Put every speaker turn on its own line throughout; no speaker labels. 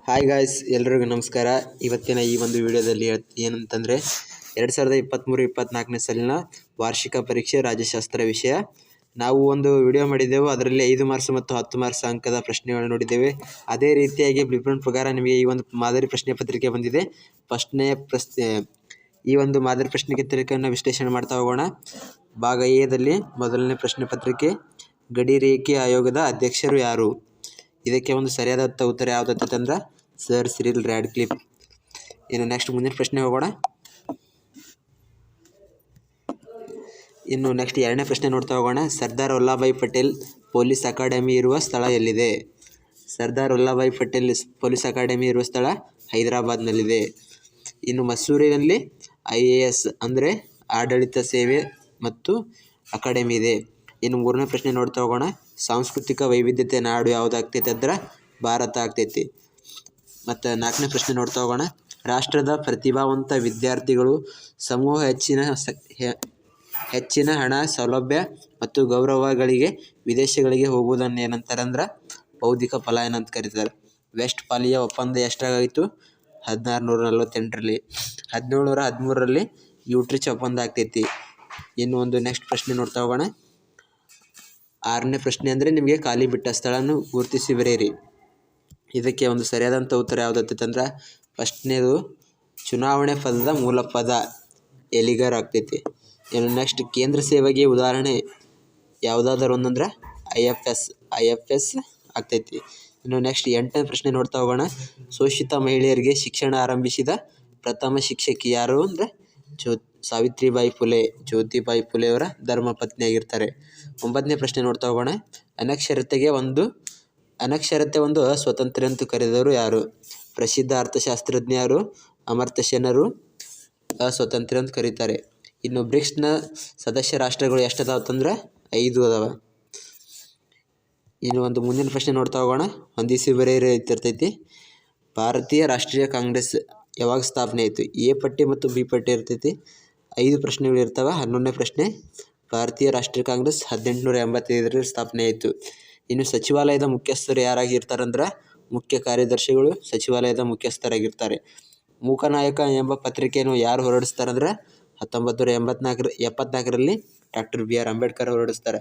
Hi guys, ಎಲ್ರಿಗೂ ನಮಸ್ಕಾರ. ಇವತ್ತಿನ ಈ ಒಂದು ವಿಡಿಯೋದಲ್ಲಿ ಏನಂತಂದರೆ 2023-24ನೇ ಸಾಲಿನ ವಾರ್ಷಿಕ ಪರೀಕ್ಷೆ ರಾಜ್ಯಶಾಸ್ತ್ರ ವಿಷಯ. ನಾವು ಒಂದು ವಿಡಿಯೋ ಮಾಡಿದ್ದೆವು. ಅದರಲ್ಲಿ 5 ಮಾರ್ಕ್ಸ್ ಮತ್ತು 10 ಮಾರ್ಕ್ಸ್ ಅಂಕದ ಪ್ರಶ್ನೆಗಳನ್ನು ನೋಡಿದ್ದೇವೆ. ಅದೇ ರೀತಿಯಾಗಿ ಬ್ಲೂಪ್ರಿಂಟ್ ಪ್ರಕಾರ ನಿಮಗೆ ಈ ಒಂದು ಮಾದರಿ ಪ್ರಶ್ನೆ ಪತ್ರಿಕೆ ಬಂದಿದೆ. ಈ ಒಂದು ಮಾದರಿ ಪ್ರಶ್ನೆ ಪತ್ರಿಕೆಯನ್ನು ವಿಶ್ಲೇಷಣೆ ಮಾಡ್ತಾ ಹೋಗೋಣ. ಭಾಗ ಎದಲ್ಲಿ ಮೊದಲನೇ ಪ್ರಶ್ನೆ ಪತ್ರಿಕೆ, ಗಡಿ ರೇಖೆ ಆಯೋಗದ ಅಧ್ಯಕ್ಷರು ಯಾರು? ಇದಕ್ಕೆ ಒಂದು ಸರಿಯಾದ ಉತ್ತರ ಯಾವುದಂತಂದ್ರೆ ಸರ್ ಸಿರಿಲ್ ರ್ಯಾಡ್ಕ್ಲಿಫ್. ಇನ್ನು ನೆಕ್ಸ್ಟ್ ಮುಂದಿನ ಪ್ರಶ್ನೆ ಹೋಗೋಣ. ಇನ್ನು ನೆಕ್ಸ್ಟ್ ಎರಡನೇ ಪ್ರಶ್ನೆ ನೋಡ್ತಾ ಹೋಗೋಣ. ಸರ್ದಾರ್ ವಲ್ಲಭಭಾಯಿ ಪಟೇಲ್ ಪೊಲೀಸ್ ಅಕಾಡೆಮಿ ಇರುವ ಸ್ಥಳ ಎಲ್ಲಿದೆ? ಸರ್ದಾರ್ ವಲ್ಲಭಭಾಯಿ ಪಟೇಲ್ ಪೊಲೀಸ್ ಅಕಾಡೆಮಿ ಇರುವ ಸ್ಥಳ ಹೈದರಾಬಾದ್ನಲ್ಲಿದೆ. ಇನ್ನು ಮಸೂರಿನಲ್ಲಿ IAS ಅಂದರೆ ಆಡಳಿತ ಸೇವೆ ಮತ್ತು ಅಕಾಡೆಮಿ ಇದೆ. ಇನ್ನು ಮೂರನೇ ಪ್ರಶ್ನೆ ನೋಡ್ತಾ ಹೋಗೋಣ. ಸಾಂಸ್ಕೃತಿಕ ವೈವಿಧ್ಯತೆ ನಾಡು ಯಾವುದಾಗ್ತೈತೆ ಅಂದ್ರೆ ಭಾರತ ಆಗ್ತೈತಿ. ಮತ್ತು ನಾಲ್ಕನೇ ಪ್ರಶ್ನೆ ನೋಡ್ತಾ ಹೋಗೋಣ. ರಾಷ್ಟ್ರದ ಪ್ರತಿಭಾವಂತ ವಿದ್ಯಾರ್ಥಿಗಳು ಸಮೂಹ ಹೆಚ್ಚಿನ ಹಣ ಸೌಲಭ್ಯ ಮತ್ತು ಗೌರವಗಳಿಗೆ ವಿದೇಶಗಳಿಗೆ ಹೋಗುವುದನ್ನು ಏನಂತಾರಂದ್ರೆ ಬೌದ್ಧಿಕ ಪಲಾಯನ ಅಂತ ಕರೀತಾರೆ. ವೆಸ್ಟ್ ಪಾಲಿಯಾ ಒಪ್ಪಂದ ಎಷ್ಟಾಗಾಯಿತು? 1648ರಲ್ಲಿ. 1713ರಲ್ಲಿ ಯೂಟ್ರಿಚ್ ಒಪ್ಪಂದ ಆಗ್ತೈತಿ. ಇನ್ನು ಒಂದು ನೆಕ್ಸ್ಟ್ ಪ್ರಶ್ನೆ ನೋಡ್ತಾ ಹೋಗೋಣ. ಆರನೇ ಪ್ರಶ್ನೆ ಅಂದರೆ ನಿಮಗೆ ಖಾಲಿ ಬಿಟ್ಟ ಸ್ಥಳವನ್ನು ಗುರುತಿಸಿ ಬರೆಯಿರಿ. ಇದಕ್ಕೆ ಒಂದು ಸರಿಯಾದಂಥ ಉತ್ತರ ಯಾವುದಂತಂದ್ರೆ ಫಸ್ಟ್ನೇದು ಚುನಾವಣೆ ಪದದ ಮೂಲ ಪದ ಎಲಿಗರ್ ಆಗ್ತೈತಿ. ಇನ್ನು ನೆಕ್ಸ್ಟ್ ಕೇಂದ್ರ ಸೇವೆಗೆ ಉದಾಹರಣೆ ಯಾವುದಾದರೂ ಒಂದಂದ್ರೆ IFS ಆಗ್ತೈತಿ. ಇನ್ನು ನೆಕ್ಸ್ಟ್ 8ನೇ ಪ್ರಶ್ನೆ ನೋಡ್ತಾ ಹೋಗೋಣ. ಶೋಷಿತ ಮಹಿಳೆಯರಿಗೆ ಶಿಕ್ಷಣ ಆರಂಭಿಸಿದ ಪ್ರಥಮ ಶಿಕ್ಷಕಿ ಯಾರು ಅಂದರೆ ಸಾವಿತ್ರಿಬಾಯಿ ಫುಲೆ, ಜ್ಯೋತಿಬಾಯಿ ಫುಲೆ ಅವರ ಧರ್ಮಪತ್ನಿಯಾಗಿರ್ತಾರೆ. 9ನೇ ಪ್ರಶ್ನೆ ನೋಡ್ತಾ ಹೋಗೋಣ. ಅನಕ್ಷರತೆ ಒಂದು ಅಸ್ವತಂತ್ರ ಅಂತ ಕರೆದವರು ಯಾರು? ಪ್ರಸಿದ್ಧ ಅರ್ಥಶಾಸ್ತ್ರಜ್ಞ ಯಾರು? ಅಮರ್ತ್ಯ ಸೇನರು ಅಸ್ವತಂತ್ರ ಅಂತ ಕರೀತಾರೆ. ಇನ್ನು ಬ್ರಿಕ್ಸ್ನ ಸದಸ್ಯ ರಾಷ್ಟ್ರಗಳು ಎಷ್ಟದಾವತ್ತಂದ್ರೆ 5 ಅದಾವ. ಇನ್ನು ಒಂದು ಮುಂದಿನ ಪ್ರಶ್ನೆ ನೋಡ್ತಾ ಹೋಗೋಣ. ಹೊಂದಿಸಿ ಬರೆಯಿರಿ ಇರ್ತಿರ್ತೈತಿ. ಭಾರತೀಯ ರಾಷ್ಟ್ರೀಯ ಕಾಂಗ್ರೆಸ್ ಯಾವಾಗ ಸ್ಥಾಪನೆ ಆಯಿತು? ಎ ಪಟ್ಟಿ ಮತ್ತು ಬಿ ಪಟ್ಟಿ ಇರ್ತೈತಿ. 5 ಪ್ರಶ್ನೆಗಳು ಇರ್ತವೆ. 11ನೇ ಪ್ರಶ್ನೆ, ಭಾರತೀಯ ರಾಷ್ಟ್ರೀಯ ಕಾಂಗ್ರೆಸ್ 1885ರಲ್ಲಿ ಸ್ಥಾಪನೆ ಆಯಿತು. ಇನ್ನು ಸಚಿವಾಲಯದ ಮುಖ್ಯಸ್ಥರು ಯಾರಾಗಿರ್ತಾರಂದ್ರೆ ಮುಖ್ಯ ಕಾರ್ಯದರ್ಶಿಗಳು ಸಚಿವಾಲಯದ ಮುಖ್ಯಸ್ಥರಾಗಿರ್ತಾರೆ. ಮೂಕನಾಯಕ ಎಂಬ ಪತ್ರಿಕೆಯನ್ನು ಯಾರು ಹೊರಡಿಸ್ತಾರಂದ್ರೆ 1974ರಲ್ಲಿ ಡಾಕ್ಟರ್ BR ಅಂಬೇಡ್ಕರ್ ಹೊರಡಿಸ್ತಾರೆ.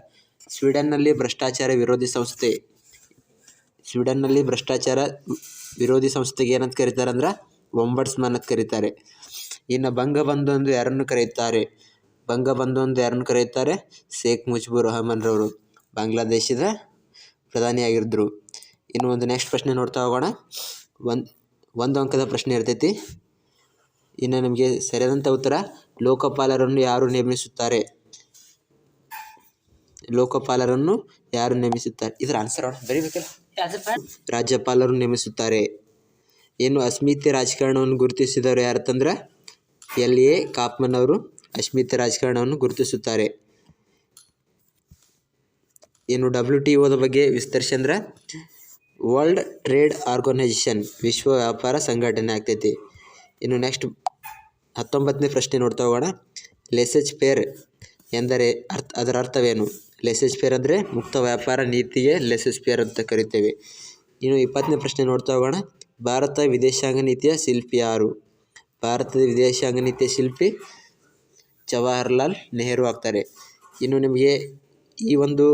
ಸ್ವೀಡನ್ನಲ್ಲಿ ಭ್ರಷ್ಟಾಚಾರ ವಿರೋಧಿ ಸಂಸ್ಥೆಗೆ ಏನಂತ ಕರೀತಾರೆ ಅಂದ್ರೆ ಒಂಬಡ್ಸ್ಮನ್ ಅಂತ ಕರೀತಾರೆ. ಇನ್ನು ಬಂಗಬಂಧು ಎಂದು ಯಾರನ್ನು ಕರೆಯುತ್ತಾರೆ? ಶೇಖ್ ಮುಜಿಬುರ್ ರಹಮಾನ್ ರವರು ಬಾಂಗ್ಲಾದೇಶದ ಪ್ರಧಾನಿಯಾಗಿದ್ದರು. ಇನ್ನು ಒಂದು ನೆಕ್ಸ್ಟ್ ಪ್ರಶ್ನೆ ನೋಡ್ತಾ ಹೋಗೋಣ. ಒಂದು ಅಂಕದ ಪ್ರಶ್ನೆ ಇರ್ತೈತಿ. ಇನ್ನು ನಮಗೆ ಸರಿಯಾದಂಥ ಉತ್ತರ ಲೋಕಪಾಲರನ್ನು ಯಾರು ನೇಮಿಸುತ್ತಾರೆ? ಇದರ ಆನ್ಸರ್ ಬರೀಬೇಕಲ್ಲ. ರಾಜ್ಯಪಾಲರು ನೇಮಿಸುತ್ತಾರೆ. ಇನ್ನು ಅಸ್ಮಿತೆ ರಾಜಕಾರಣವನ್ನು ಗುರುತಿಸಿದವರು ಯಾರಂತಂದ್ರೆ LA ಕಾಪ್ಮನ್ ಅವರು ಅಸ್ಮಿತೆ ರಾಜಕಾರಣವನ್ನು ಗುರುತಿಸುತ್ತಾರೆ. ಇನ್ನು WTOದ ಬಗ್ಗೆ ವಿಸ್ತರಿಸಿ ಅಂದ್ರೆ ವರ್ಲ್ಡ್ ಟ್ರೇಡ್ ಆರ್ಗನೈಜೇಷನ್, ವಿಶ್ವ ವ್ಯಾಪಾರ ಸಂಘಟನೆ ಆಗ್ತೈತಿ. ಇನ್ನು ನೆಕ್ಸ್ಟ್ 19ನೇ ಪ್ರಶ್ನೆ ನೋಡ್ತಾ ಹೋಗೋಣ. ಲೆಸೆಜ್ ಫೇರ್ ಎಂದರೆ ಅದರ ಅರ್ಥವೇನು? ಲೆಸೆಜ್ ಫೇರ್ ಅಂದರೆ ಮುಕ್ತ ವ್ಯಾಪಾರ ನೀತಿಗೆ ಲೆಸೆಜ್ ಫೇರ್ ಅಂತ ಕರಿತೇವೆ. ಇನ್ನು 20ನೇ ಪ್ರಶ್ನೆ ನೋಡ್ತಾ ಹೋಗೋಣ. ಭಾರತ ವಿದೇಶಾಂಗ ನೀತಿಯ ಶಿಲ್ಪಿ ಯಾರು? ಭಾರತದ ವಿದೇಶಾಂಗ ನೀತಿಯ ಶಿಲ್ಪಿ ಜವಾಹರ್ಲಾಲ್ ನೆಹರು ಆಗ್ತಾರೆ. ಇನ್ನು ನಿಮಗೆ ಈ ಒಂದು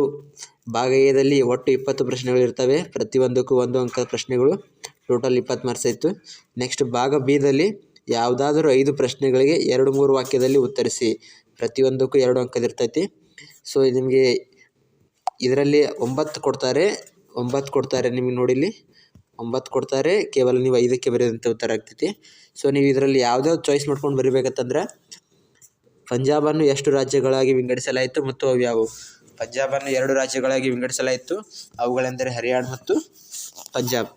ಭಾಗ ಎದಲ್ಲಿ ಒಟ್ಟು 20 ಪ್ರಶ್ನೆಗಳು ಇರ್ತವೆ. ಪ್ರತಿಯೊಂದಕ್ಕೂ 1 ಅಂಕದ ಪ್ರಶ್ನೆಗಳು. ಟೋಟಲ್ 20 ಮಾರ್ಕ್ಸ್ ಆಯಿತು. ನೆಕ್ಸ್ಟ್ ಭಾಗ ಬಿದಲ್ಲಿ ಯಾವುದಾದ್ರೂ 5 ಪ್ರಶ್ನೆಗಳಿಗೆ 2-3 ವಾಕ್ಯದಲ್ಲಿ ಉತ್ತರಿಸಿ. ಪ್ರತಿಯೊಂದಕ್ಕೂ 2 ಅಂಕದ ಇರ್ತೈತಿ. ಸೊ ನಿಮಗೆ ಇದರಲ್ಲಿ 9 ಕೊಡ್ತಾರೆ. ನಿಮಗೆ ನೋಡಿಲಿ 9 ಕೊಡ್ತಾರೆ. ಕೇವಲ ನೀವು 5ಕ್ಕೆ ಬರೆಯೋದಂಥ ಉತ್ತರ ಆಗ್ತೈತಿ. ಸೊ ನೀವು ಇದರಲ್ಲಿ ಯಾವುದಾದ್ರು ಚಾಯ್ಸ್ ಮಾಡ್ಕೊಂಡು ಬರೀಬೇಕಂತಂದ್ರೆ ಪಂಜಾಬನ್ನು ಎಷ್ಟು ರಾಜ್ಯಗಳಾಗಿ ವಿಂಗಡಿಸಲಾಯಿತು ಮತ್ತು ಅವು ಯಾವುವು? ಪಂಜಾಬನ್ನು 2 ರಾಜ್ಯಗಳಾಗಿ ವಿಂಗಡಿಸಲಾಯಿತು. ಅವುಗಳೆಂದರೆ ಹರಿಯಾಣ ಮತ್ತು ಪಂಜಾಬ್.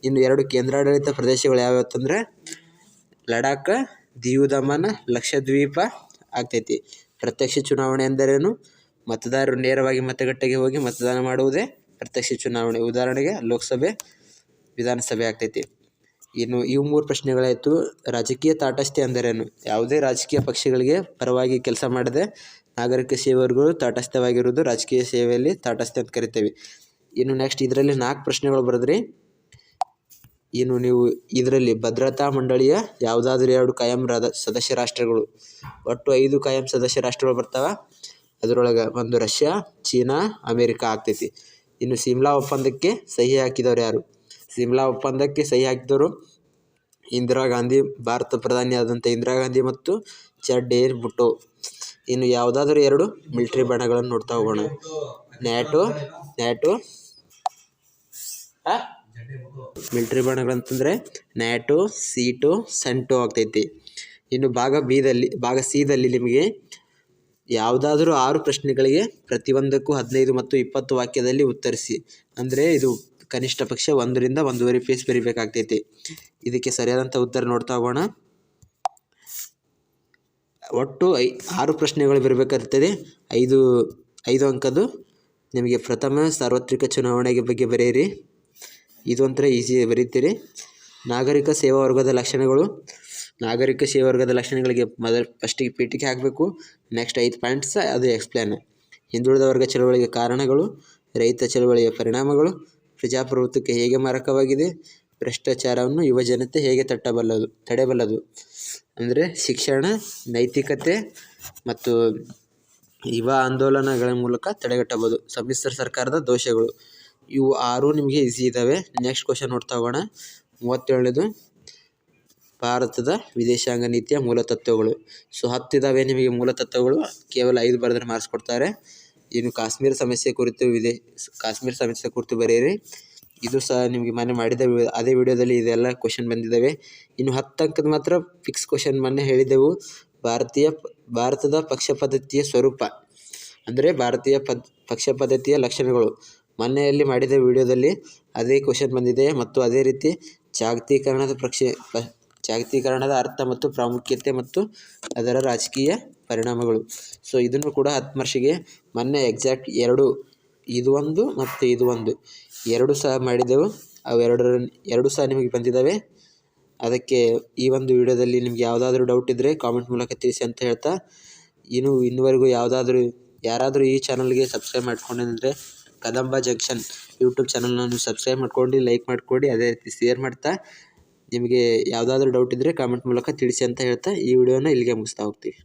ಇನ್ನು 2 ಕೇಂದ್ರಾಡಳಿತ ಪ್ರದೇಶಗಳು ಯಾವ್ಯಾವತ್ತಂದ್ರೆ ಲಡಾಖ್, ದಿಯು ದಮನ್, ಲಕ್ಷದ್ವೀಪ ಆಗ್ತೈತಿ. ಪ್ರತ್ಯಕ್ಷ ಚುನಾವಣೆ ಎಂದರೇನು? ಮತದಾರರು ನೇರವಾಗಿ ಮತಗಟ್ಟೆಗೆ ಹೋಗಿ ಮತದಾನ ಮಾಡುವುದೇ ಪ್ರತ್ಯಕ್ಷ ಚುನಾವಣೆ. ಉದಾಹರಣೆಗೆ ಲೋಕಸಭೆ, ವಿಧಾನಸಭೆ ಆಗ್ತೈತಿ. ಇನ್ನು ಇವು 3 ಪ್ರಶ್ನೆಗಳಾಯಿತು. ರಾಜಕೀಯ ತಾಟಸ್ಥ್ಯ ಎಂದರೇನು? ಯಾವುದೇ ರಾಜಕೀಯ ಪಕ್ಷಗಳಿಗೆ ಪರವಾಗಿ ಕೆಲಸ ಮಾಡದೆ ನಾಗರಿಕ ಸೇವೆಗಳು ತಾಟಸ್ಥ್ಯವಾಗಿರುವುದು ರಾಜಕೀಯ ಸೇವೆಯಲ್ಲಿ ತಾಟಸ್ಥ್ಯ ಅಂತ ಕರಿತೇವೆ. ಇನ್ನು ನೆಕ್ಸ್ಟ್ ಇದರಲ್ಲಿ 4 ಪ್ರಶ್ನೆಗಳು ಬರೆದ್ರಿ. ಇನ್ನು ನೀವು ಇದರಲ್ಲಿ ಭದ್ರತಾ ಮಂಡಳಿಯ ಯಾವುದಾದ್ರೂ 2 ಕಾಯಂ ಸದಸ್ಯ ರಾಷ್ಟ್ರಗಳು, ಒಟ್ಟು 5 ಕಾಯಂ ಸದಸ್ಯ ರಾಷ್ಟ್ರಗಳು ಬರ್ತಾವೆ. ಅದರೊಳಗೆ ಒಂದು ರಷ್ಯಾ, ಚೀನಾ, ಅಮೇರಿಕಾ ಆಗ್ತೈತಿ. ಇನ್ನು ಸಿಮ್ಲಾ ಒಪ್ಪಂದಕ್ಕೆ ಸಹಿ ಹಾಕಿದವರು ಯಾರು? ಸಿಮ್ಲಾ ಒಪ್ಪಂದಕ್ಕೆ ಸಹಿ ಹಾಕಿದವರು ಇಂದಿರಾ ಗಾಂಧಿ, ಭಾರತ ಪ್ರಧಾನಿ ಆದಂಥ ಇಂದಿರಾ ಗಾಂಧಿ ಮತ್ತು ಚಡೇರ್ ಬುಟೋ. ಇನ್ನು ಯಾವುದಾದ್ರೂ 2 ಮಿಲಿಟರಿ ಬಣಗಳನ್ನು ನೋಡ್ತಾ ಹೋಗೋಣ. ನ್ಯಾಟೋ ಮಿಲಿಟರಿ ಬಣಗಳಂತಂದರೆ ನ್ಯಾಟೋ, ಸೀಟೋ, ಸೆಂಟೋ ಆಗ್ತೈತಿ. ಇನ್ನು ಭಾಗ ಸಿದಲ್ಲಿ ನಿಮಗೆ ಯಾವುದಾದ್ರೂ 6 ಪ್ರಶ್ನೆಗಳಿಗೆ ಪ್ರತಿಯೊಂದಕ್ಕೂ 15 ಮತ್ತು 20 ವಾಕ್ಯದಲ್ಲಿ ಉತ್ತರಿಸಿ. ಅಂದರೆ ಇದು ಕನಿಷ್ಠ ಪಕ್ಷ 1 ರಿಂದ 1.5 ಪೇಜ್ ಬರೀಬೇಕಾಗ್ತೈತಿ. ಇದಕ್ಕೆ ಸರಿಯಾದಂಥ ಉತ್ತರ ನೋಡ್ತಾ ಹೋಗೋಣ. ಒಟ್ಟು 6 ಪ್ರಶ್ನೆಗಳು ಬರಬೇಕಾಗ್ತದೆ. 5 ಅಂಕದ್ದು ನಿಮಗೆ ಪ್ರಥಮ ಸಾರ್ವತ್ರಿಕ ಚುನಾವಣೆಗೆ ಬಗ್ಗೆ ಬರೆಯಿರಿ. ಇದು ಒಂಥರ ಈಸಿ ಬರೀತೀರಿ. ನಾಗರಿಕ ಸೇವಾ ವರ್ಗದ ಲಕ್ಷಣಗಳು. ನಾಗರಿಕ ಸೇವಾ ವರ್ಗದ ಲಕ್ಷಣಗಳಿಗೆ ಫಸ್ಟಿಗೆ ಪೀಠಿಕೆ ಹಾಕಬೇಕು. ನೆಕ್ಸ್ಟ್ 5 ಪಾಯಿಂಟ್ಸ್ ಅದು ಎಕ್ಸ್ಪ್ಲೇನ್. ಹಿಂದುಳಿದ ವರ್ಗ ಚಳವಳಿಗೆ ಕಾರಣಗಳು, ರೈತ ಚಳವಳಿಯ ಪರಿಣಾಮಗಳು, ಪ್ರಜಾಪ್ರಭುತ್ವಕ್ಕೆ ಹೇಗೆ ಮಾರಕವಾಗಿದೆ, ಭ್ರಷ್ಟಾಚಾರವನ್ನು ಯುವಜನತೆ ಹೇಗೆ ತಡೆಬಲ್ಲದು. ಅಂದರೆ ಶಿಕ್ಷಣ, ನೈತಿಕತೆ ಮತ್ತು ಯುವ ಆಂದೋಲನಗಳ ಮೂಲಕ ತಡೆಗಟ್ಟಬಹುದು. ಸಮ್ಮಿಶ್ರ ಸರ್ಕಾರದ ದೋಷಗಳು. ಇವು 6 ನಿಮಗೆ ಈಸಿ ಇದ್ದಾವೆ. ನೆಕ್ಸ್ಟ್ ಕ್ವಶನ್ ನೋಡ್ತಾ ಹೋಗೋಣ. 37ನೇದು ಭಾರತದ ವಿದೇಶಾಂಗ ನೀತಿಯ ಮೂಲತತ್ವಗಳು. 10 ಇದ್ದಾವೆ ನಿಮಗೆ ಮೂಲತತ್ವಗಳು. ಕೇವಲ 5 ಬರೆದ್ರೆ ಮಾರ್ಕ್ಸ್ ಕೊಡ್ತಾರೆ. ಇನ್ನು ಕಾಶ್ಮೀರ ಸಮಸ್ಯೆ ಕುರಿತು ಬರೆಯಿರಿ. ಇದು ಸಹ ನಿಮಗೆ ಮೊನ್ನೆ ಮಾಡಿದ ಅದೇ ವಿಡಿಯೋದಲ್ಲಿ ಇದೆಲ್ಲ ಕ್ವಶನ್ ಬಂದಿದ್ದಾವೆ. ಇನ್ನು 10 ಅಂಕದ ಮಾತ್ರ ಫಿಕ್ಸ್ ಕ್ವಶನ್ ಮೊನ್ನೆ ಹೇಳಿದೆವು. ಭಾರತದ ಪಕ್ಷ ಪದ್ಧತಿಯ ಸ್ವರೂಪ, ಅಂದರೆ ಭಾರತೀಯ ಪಕ್ಷ ಪದ್ಧತಿಯ ಲಕ್ಷಣಗಳು. ಮೊನ್ನೆಯಲ್ಲಿ ಮಾಡಿದ ವಿಡಿಯೋದಲ್ಲಿ ಅದೇ ಕ್ವಶನ್ ಬಂದಿದೆ. ಮತ್ತು ಅದೇ ರೀತಿ ಜಾಗತೀಕರಣದ ಅರ್ಥ ಮತ್ತು ಪ್ರಾಮುಖ್ಯತೆ ಮತ್ತು ಅದರ ರಾಜಕೀಯ ಪರಿಣಾಮಗಳು. ಸೊ ಇದನ್ನು ಕೂಡ 10 ಮಾರ್ಕ್ಸಿಗೆ ಮೊನ್ನೆ ಎಕ್ಸಾಕ್ಟ್ 2 ಇದು ಒಂದು ಮತ್ತು ಇದು ಒಂದು 2 ಸಹ ಮಾಡಿದೆವು. ಅವು ಎರಡು ಸಹ ನಿಮಗೆ ಬಂದಿದ್ದಾವೆ. ಅದಕ್ಕೆ ಈ ಒಂದು ವಿಡಿಯೋದಲ್ಲಿ ನಿಮ್ಗೆ ಯಾವುದಾದ್ರೂ ಡೌಟ್ ಇದ್ದರೆ ಕಾಮೆಂಟ್ ಮೂಲಕ ತಿಳಿಸಿ ಅಂತ ಹೇಳ್ತಾ, ಇನ್ನುವರೆಗೂ ಯಾರಾದರೂ ಈ ಚಾನಲ್ಗೆ ಸಬ್ಸ್ಕ್ರೈಬ್ ಮಾಡ್ಕೊಂಡಿದ್ರೆ ಕದಂಬ ಜಂಕ್ಷನ್ ಯೂಟ್ಯೂಬ್ ಚಾನಲ್ನ ಸಬ್ಸ್ಕ್ರೈಬ್ ಮಾಡ್ಕೊಂಡು, ಲೈಕ್ ಮಾಡ್ಕೊಂಡು, ಅದೇ ರೀತಿ ಶೇರ್ ಮಾಡ್ತಾ, ನಿಮಗೆ ಯಾವುದಾದ್ರೂ ಡೌಟ್ ಇದ್ದರೆ ಕಾಮೆಂಟ್ ಮೂಲಕ ತಿಳಿಸಿ ಅಂತ ಹೇಳ್ತಾ ಈ ವಿಡಿಯೋನ ಇಲ್ಲಿಗೆ ಮುಗಿಸ್ತಾ ಹೋಗ್ತೀವಿ.